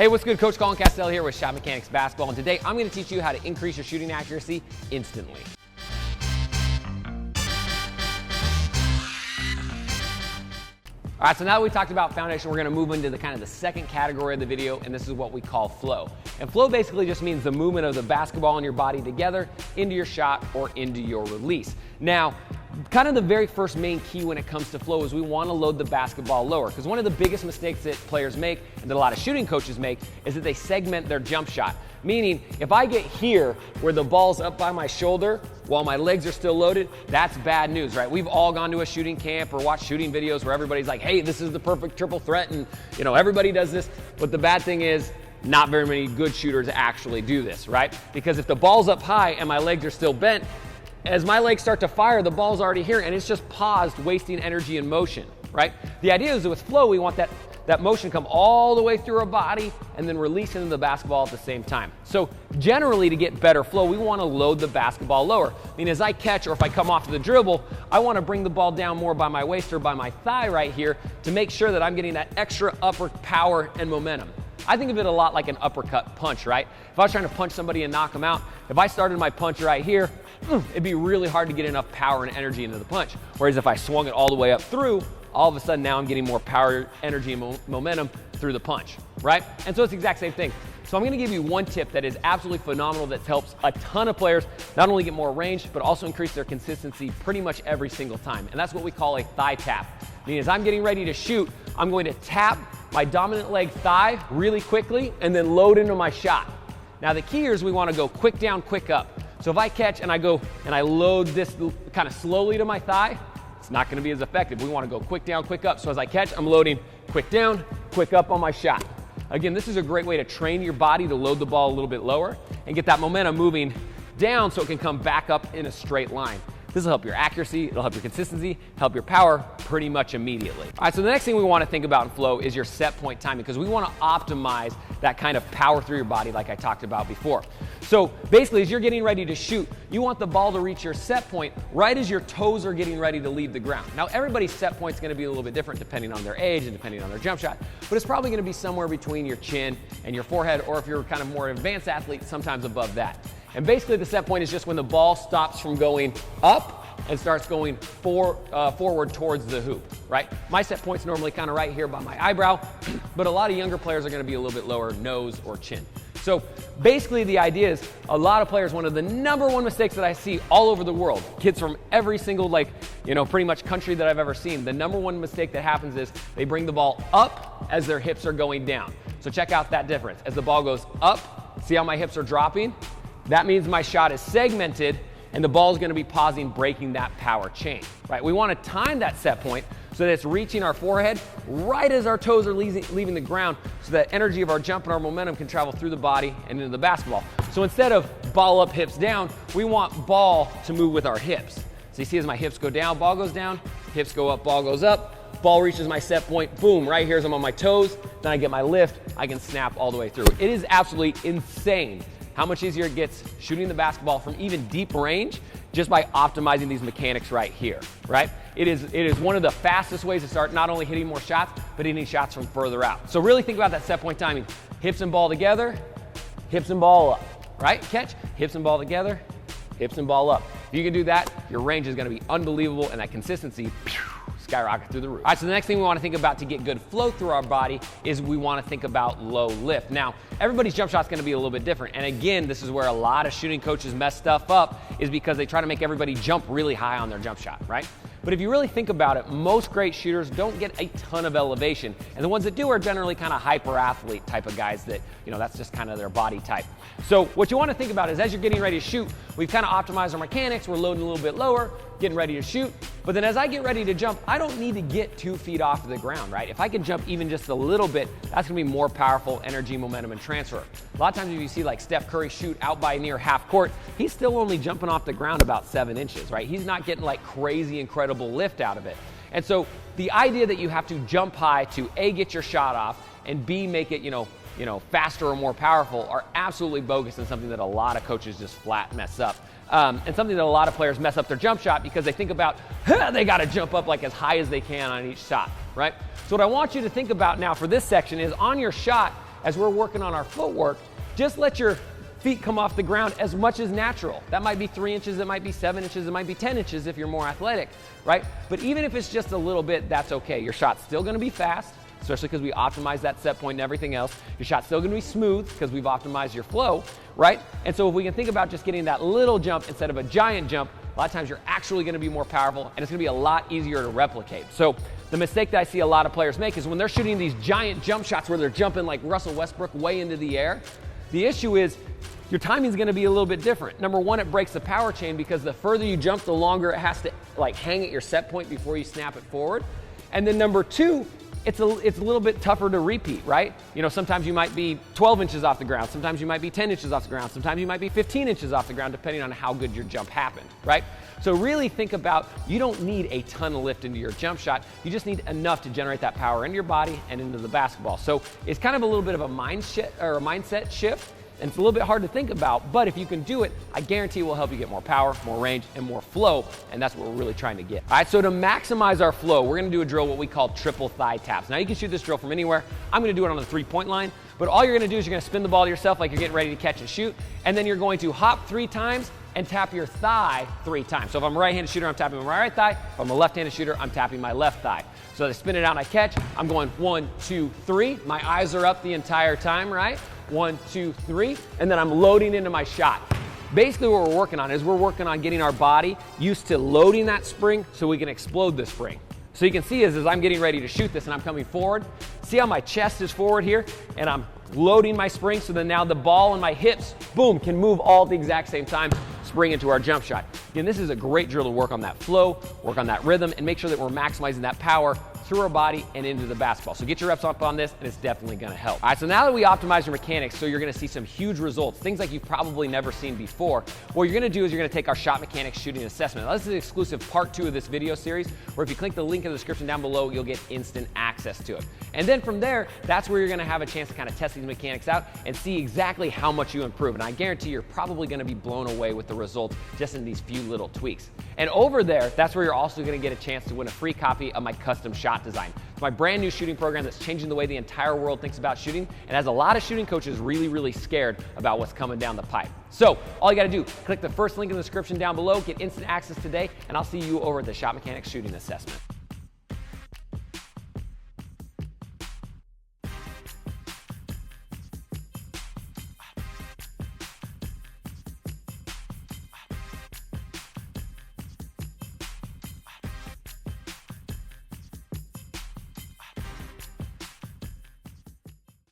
Hey, what's good? Coach Colin Castell here with ShotMechanics Basketball, and today I'm going to teach you how to increase your shooting accuracy instantly. All right, so now that we talked about foundation, we're going to move into the second category of the video, and this is what we call flow. And flow basically just means the movement of the basketball and your body together into your shot or into your release. Now, kind of the very first main key when it comes to flow is we want to load the basketball lower, because one of the biggest mistakes that players make and that a lot of shooting coaches make is that they segment their jump shot. Meaning, if I get here where the ball's up by my shoulder while my legs are still loaded, that's bad news, right? We've all gone to a shooting camp or watched shooting videos where everybody's like, hey, this is the perfect triple threat, and everybody does this. But the bad thing is, not very many good shooters actually do this, right? Because if the ball's up high and my legs are still bent, as my legs start to fire, the ball's already here and it's just paused, wasting energy and motion, right? The idea is that with flow, we want that motion come all the way through our body and then release into the basketball at the same time. So generally, to get better flow, we want to load the basketball lower. I mean, as I catch or if I come off the dribble, I want to bring the ball down more by my waist or by my thigh right here to make sure that I'm getting that extra upper power and momentum. I think of it a lot like an uppercut punch, right? If I was trying to punch somebody and knock them out, if I started my punch right here, it'd be really hard to get enough power and energy into the punch. Whereas if I swung it all the way up through, all of a sudden now I'm getting more power, energy, and momentum through the punch, right? And so it's the exact same thing. So I'm gonna give you one tip that is absolutely phenomenal that helps a ton of players not only get more range, but also increase their consistency pretty much every single time. And that's what we call a thigh tap. Meaning as I'm getting ready to shoot, I'm going to tap my dominant leg thigh really quickly and then load into my shot. Now the key here is we wanna go quick down, quick up. So if I catch and I go and I load this kind of slowly to my thigh, it's not gonna be as effective. We wanna go quick down, quick up. So as I catch, I'm loading quick down, quick up on my shot. Again, this is a great way to train your body to load the ball a little bit lower and get that momentum moving down so it can come back up in a straight line. This will help your accuracy, it'll help your consistency, help your power pretty much immediately. All right, so the next thing we want to think about in flow is your set point timing, because we want to optimize that kind of power through your body like I talked about before. So basically, as you're getting ready to shoot, you want the ball to reach your set point right as your toes are getting ready to leave the ground. Now, everybody's set point is going to be a little bit different depending on their age and depending on their jump shot, but it's probably going to be somewhere between your chin and your forehead, or if you're kind of more advanced athlete, sometimes above that. And basically the set point is just when the ball stops from going up and starts going forward towards the hoop, right? My set point's normally kind of right here by my eyebrow, but a lot of younger players are gonna be a little bit lower, nose or chin. So basically the idea is a lot of players, one of the number one mistakes that I see all over the world, kids from every single pretty much country that I've ever seen, the number one mistake that happens is they bring the ball up as their hips are going down. So check out that difference. As the ball goes up, see how my hips are dropping? That means my shot is segmented and the ball is going to be pausing, breaking that power chain, right? We want to time that set point so that it's reaching our forehead right as our toes are leaving the ground, so that energy of our jump and our momentum can travel through the body and into the basketball. So instead of ball up, hips down, we want ball to move with our hips. So you see as my hips go down, ball goes down, hips go up, ball goes up, ball reaches my set point, boom, right here as I'm on my toes, then I get my lift, I can snap all the way through. It is absolutely insane how much easier it gets shooting the basketball from even deep range just by optimizing these mechanics right here, right? It is one of the fastest ways to start not only hitting more shots, but hitting shots from further out. So really think about that set point timing. Hips and ball together, hips and ball up, right? Catch, hips and ball together, hips and ball up. If you can do that, your range is gonna be unbelievable and that consistency, skyrocket through the roof. All right, so the next thing we want to think about to get good flow through our body is we want to think about low lift. Now, everybody's jump shot's going to be a little bit different. And again, this is where a lot of shooting coaches mess stuff up, is because they try to make everybody jump really high on their jump shot, right? But if you really think about it, most great shooters don't get a ton of elevation. And the ones that do are generally kind of hyper athlete type of guys that, that's just kind of their body type. So what you want to think about is as you're getting ready to shoot, we've kind of optimized our mechanics, we're loading a little bit lower, getting ready to shoot. But then as I get ready to jump, I don't need to get 2 feet off the ground, right? If I can jump even just a little bit, that's gonna be more powerful energy, momentum, and transfer. A lot of times if you see like Steph Curry shoot out by near half court, he's still only jumping off the ground about 7 inches, right? He's not getting like crazy, incredible lift out of it. And so the idea that you have to jump high to A, get your shot off, and B, make it, faster or more powerful are absolutely bogus and something that a lot of coaches just flat mess up. And something that a lot of players mess up their jump shot because they think about, they got to jump up like as high as they can on each shot, right? So what I want you to think about now for this section is on your shot, as we're working on our footwork, just let your feet come off the ground as much as natural. That might be 3 inches, it might be 7 inches, it might be 10 inches if you're more athletic, right? But even if it's just a little bit, that's okay. Your shot's still gonna be fast, especially because we optimize that set point and everything else. Your shot's still gonna be smooth because we've optimized your flow, right? And so if we can think about just getting that little jump instead of a giant jump, a lot of times you're actually gonna be more powerful and it's gonna be a lot easier to replicate. So the mistake that I see a lot of players make is when they're shooting these giant jump shots where they're jumping like Russell Westbrook way into the air, the issue is your timing is going to be a little bit different. Number one, it breaks the power chain because the further you jump, the longer it has to like hang at your set point before you snap it forward. And then number two, it's a little bit tougher to repeat, right? You know, sometimes you might be 12 inches off the ground, sometimes you might be 10 inches off the ground, sometimes you might be 15 inches off the ground, depending on how good your jump happened, right? So really think about, you don't need a ton of lift into your jump shot, you just need enough to generate that power into your body and into the basketball. So it's kind of a little bit of a mindset shift. And it's a little bit hard to think about, but if you can do it, I guarantee it will help you get more power, more range, and more flow, and that's what we're really trying to get. All right, so to maximize our flow, we're gonna do a drill what we call triple thigh taps. Now you can shoot this drill from anywhere. I'm gonna do it on the 3-point line, but all you're gonna do is you're gonna spin the ball to yourself like you're getting ready to catch and shoot, and then you're going to hop 3 times and tap your thigh 3 times. So if I'm a right-handed shooter, I'm tapping my right thigh. If I'm a left-handed shooter, I'm tapping my left thigh. So I spin it out and I catch, I'm going 1, 2, 3. My eyes are up the entire time, right? 1, 2, 3, and then I'm loading into my shot. Basically what we're working on is we're working on getting our body used to loading that spring so we can explode the spring. So you can see as I'm getting ready to shoot this and I'm coming forward, see how my chest is forward here and I'm loading my spring, so then now the ball and my hips, boom, can move all at the exact same time, spring into our jump shot. Again, this is a great drill to work on that flow, work on that rhythm, and make sure that we're maximizing that power through our body and into the basketball. So get your reps up on this and it's definitely gonna help. All right, so now that we optimize your mechanics, so you're gonna see some huge results, things like you've probably never seen before, what you're gonna do is you're gonna take our ShotMechanics shooting assessment. Now, this is an exclusive part 2 of this video series, where if you click the link in the description down below, you'll get instant access to it. And then from there, that's where you're gonna have a chance to kind of test these mechanics out and see exactly how much you improve. And I guarantee you're probably gonna be blown away with the results just in these few little tweaks. And over there, that's where you're also gonna get a chance to win a free copy of my custom shot design. It's my brand new shooting program that's changing the way the entire world thinks about shooting and has a lot of shooting coaches really scared about what's coming down the pipe. So all you gotta do, click the first link in the description down below, get instant access today, and I'll see you over at the ShotMechanics shooting assessment.